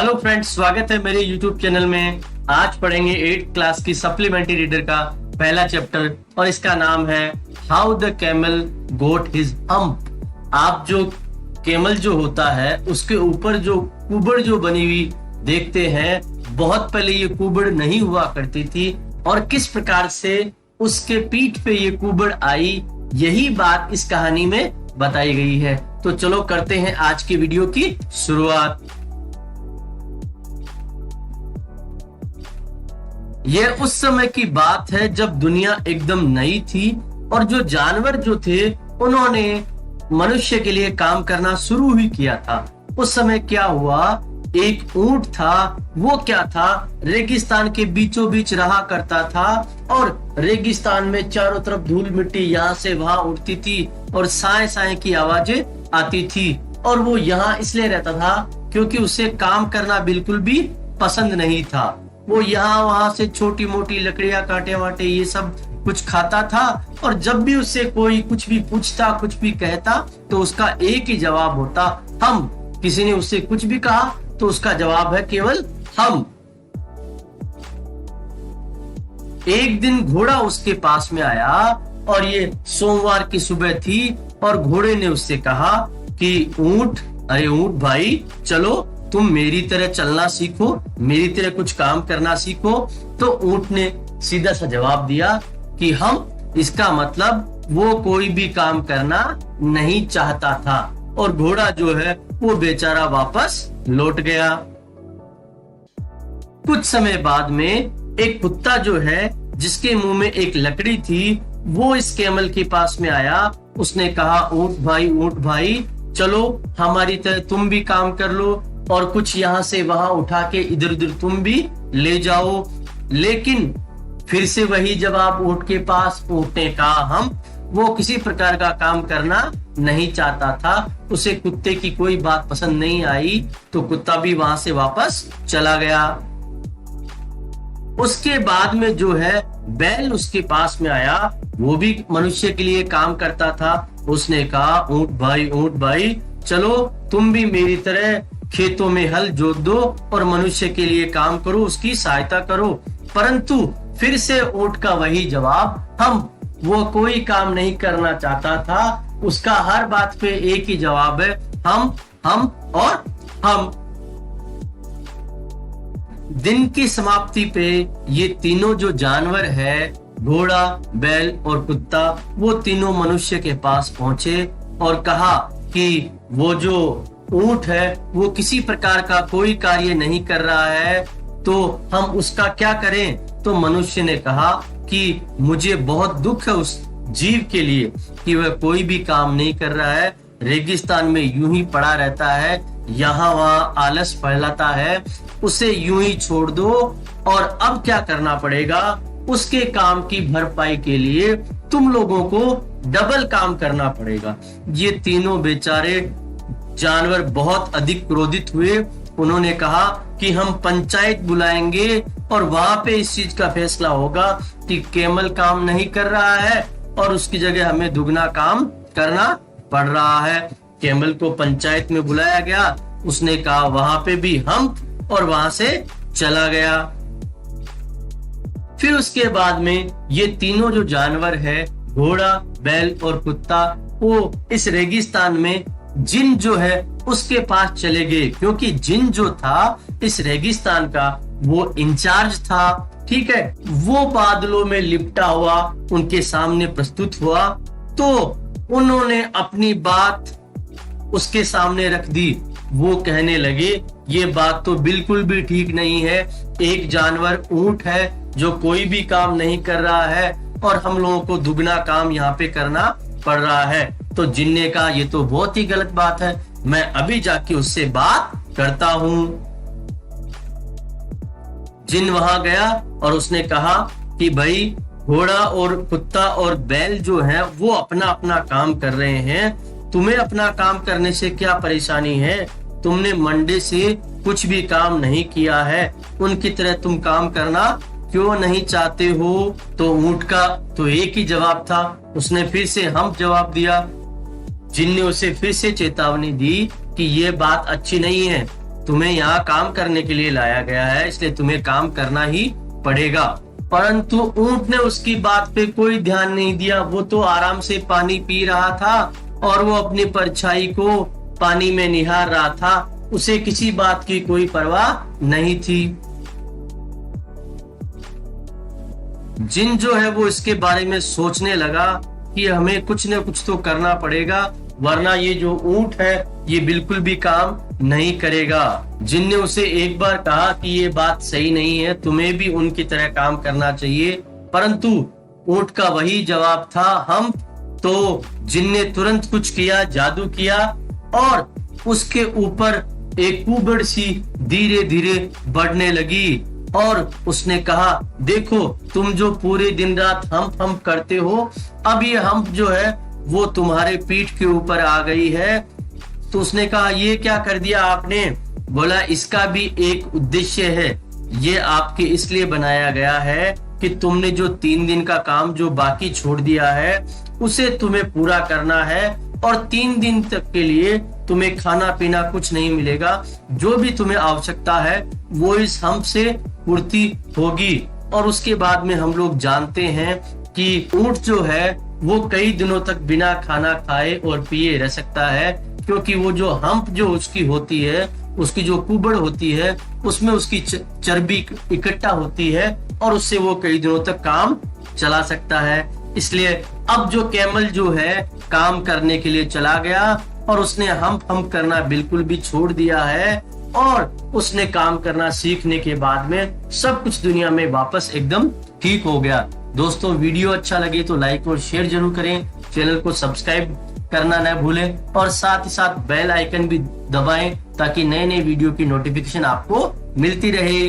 Hello friends, स्वागत है मेरे यूट्यूब चैनल में। आज पढ़ेंगे 8th क्लास की सप्लीमेंट्री रीडर का पहला चैप्टर और इसका नाम है how the camel got his hump. आप जो कैमल जो होता है उसके ऊपर जो कुबड़ जो बनी हुई देखते हैं, बहुत पहले ये कुबड़ नहीं हुआ करती थी और किस प्रकार से उसके पीठ पे ये कुबड़ आई, यही बात इस कहानी में बताई गई है। तो चलो करते हैं आज की वीडियो की शुरुआत। यह उस समय की बात है जब दुनिया एकदम नई थी और जो जानवर जो थे उन्होंने मनुष्य के लिए काम करना शुरू ही किया था। उस समय क्या हुआ, एक ऊंट था। वो क्या था, रेगिस्तान के बीचों बीच रहा करता था और रेगिस्तान में चारों तरफ धूल मिट्टी यहाँ से वहां उड़ती थी और साए साए की आवाजें आती थी। और वो यहाँ इसलिए रहता था क्योंकि उसे काम करना बिल्कुल भी पसंद नहीं था। वो यहाँ वहां से छोटी मोटी लकड़ियां कांटे वाटे ये सब कुछ खाता था और जब भी उससे कोई कुछ भी पूछता, कुछ भी कहता तो उसका एक ही जवाब होता, हम। किसी ने उससे कुछ भी कहा तो उसका जवाब है केवल हम। एक दिन घोड़ा उसके पास में आया और ये सोमवार की सुबह थी और घोड़े ने उससे कहा कि अरे ऊंट भाई, चलो तुम मेरी तरह चलना सीखो, मेरी तरह कुछ काम करना सीखो। तो ऊंट ने सीधा सा जवाब दिया कि हम। इसका मतलब वो कोई भी काम करना नहीं चाहता था और घोड़ा जो है वो बेचारा वापस लौट गया। कुछ समय बाद में एक कुत्ता जो है जिसके मुंह में एक लकड़ी थी, वो इस कैमल के पास में आया। उसने कहा, ऊंट भाई चलो हमारी तरह तुम भी काम कर लो और कुछ यहाँ से वहां उठा के इधर उधर तुम भी ले जाओ। लेकिन फिर से वही जवाब ऊंट के पास। ऊंट ने कहा हम। वो किसी प्रकार का काम करना नहीं चाहता था। उसे कुत्ते की कोई बात पसंद नहीं आई तो कुत्ता भी वहां से वापस चला गया। उसके बाद में जो है बैल उसके पास में आया। वो भी मनुष्य के लिए काम करता था। उसने कहा, ऊंट भाई चलो तुम भी मेरी तरह खेतों में हल जोत दो और मनुष्य के लिए काम करो, उसकी सहायता करो। परंतु फिर से ऊंट का वही जवाब, हम। वो कोई काम नहीं करना चाहता था। उसका हर बात पे एक ही जवाब है, हम और हम। दिन की समाप्ति पे ये तीनों जो जानवर है, घोड़ा, बैल और कुत्ता, वो तीनों मनुष्य के पास पहुंचे और कहा कि वो जो ऊंट है वो किसी प्रकार का कोई कार्य नहीं कर रहा है, तो हम उसका क्या करें। तो मनुष्य ने कहा कि मुझे बहुत दुख है उस जीव के लिए कि वह कोई भी काम नहीं कर रहा है, रेगिस्तान में यूं ही पड़ा रहता है, यहाँ वहाँ आलस फैलाता है, उसे यूं ही छोड़ दो। और अब क्या करना पड़ेगा, उसके काम की भरपाई के लिए तुम लोगों को डबल काम करना पड़ेगा। ये तीनों बेचारे जानवर बहुत अधिक क्रोधित हुए। उन्होंने कहा कि हम पंचायत बुलाएंगे और वहां पे इस चीज का फैसला होगा कि कैमल काम नहीं कर रहा है और उसकी जगह हमें दुगना काम करना पड़ रहा है। कैमल को पंचायत में बुलाया गया। उसने कहा वहां पे भी हम, और वहां से चला गया। फिर उसके बाद में ये तीनों जो जानवर है, घोड़ा, बैल और कुत्ता, वो इस रेगिस्तान में जिन जो है उसके पास चले गए, क्योंकि जिन जो था इस रेगिस्तान का वो इंचार्ज था। ठीक है, वो बादलों में लिपटा हुआ उनके सामने प्रस्तुत हुआ तो उन्होंने अपनी बात उसके सामने रख दी। वो कहने लगे, ये बात तो बिल्कुल भी ठीक नहीं है। एक जानवर ऊंट है जो कोई भी काम नहीं कर रहा है और हम लोगों को दुगना काम यहाँ पे करना पड़ रहा है। तो जिन ने कहा, ये तो बहुत ही गलत बात है, मैं अभी जाके उससे बात करता हूं। जिन वहां गया और उसने कहा कि भाई घोड़ा और कुत्ता और बैल जो है वो अपना अपना काम कर रहे हैं, तुम्हें अपना काम करने से क्या परेशानी है, तुमने मंडे से कुछ भी काम नहीं किया है, उनकी तरह तुम काम करना क्यों नहीं चाहते हो। तो ऊंट का तो एक ही जवाब था, उसने फिर से हम जवाब दिया। जिन ने उसे फिर से चेतावनी दी कि ये बात अच्छी नहीं है, तुम्हें यहाँ काम करने के लिए लाया गया है, इसलिए तुम्हें काम करना ही पड़ेगा। परंतु ऊंट ने उसकी बात पे कोई ध्यान नहीं दिया। वो तो आराम से पानी पी रहा था और वो अपनी परछाई को पानी में निहार रहा था। उसे किसी बात की कोई परवाह नहीं थी। जिन जो है वो इसके बारे में सोचने लगा कि हमें कुछ न कुछ तो करना पड़ेगा, वरना ये जो ऊंट है ये बिल्कुल भी काम नहीं करेगा। जिन ने उसे एक बार कहा कि ये बात सही नहीं है, तुम्हें भी उनकी तरह काम करना चाहिए, परंतु ऊंट का वही जवाब था, हम तो जिन ने तुरंत कुछ किया, जादू किया और उसके ऊपर एक कुबड़ सी धीरे धीरे बढ़ने लगी और उसने कहा, देखो तुम जो पूरे दिन रात हम करते हो, अब ये हम जो है वो तुम्हारे पीठ के ऊपर आ गई है। तो उसने कहा, ये क्या कर दिया आपने? बोला, इसका भी एक उद्देश्य है। ये आपके इसलिए बनाया गया है कि तुमने जो 3 दिन का काम जो बाकी छोड़ दिया है उसे तुम्हें पूरा करना है और 3 दिन तक के लिए तुम्हें खाना पीना कुछ नहीं मिलेगा। जो भी तुम्हें आवश्यकता है वो इस हम से पूर्ति होगी। और उसके बाद में हम लोग जानते हैं कि ऊंट जो है वो कई दिनों तक बिना खाना खाए और पिए रह सकता है, क्योंकि वो जो हम्प जो उसकी होती है, उसकी जो कुबड़ होती है, उसमें उसकी चर्बी इकट्ठा होती है और उससे वो कई दिनों तक काम चला सकता है। इसलिए अब जो कैमल जो है काम करने के लिए चला गया और उसने हम करना बिल्कुल भी छोड़ दिया है और उसने काम करना सीखने के बाद में सब कुछ दुनिया में वापस एकदम ठीक हो गया। दोस्तों, वीडियो अच्छा लगे तो लाइक और शेयर जरूर करें, चैनल को सब्सक्राइब करना न भूलें और साथ ही साथ बेल आइकन भी दबाएं ताकि नए नए वीडियो की नोटिफिकेशन आपको मिलती रहे।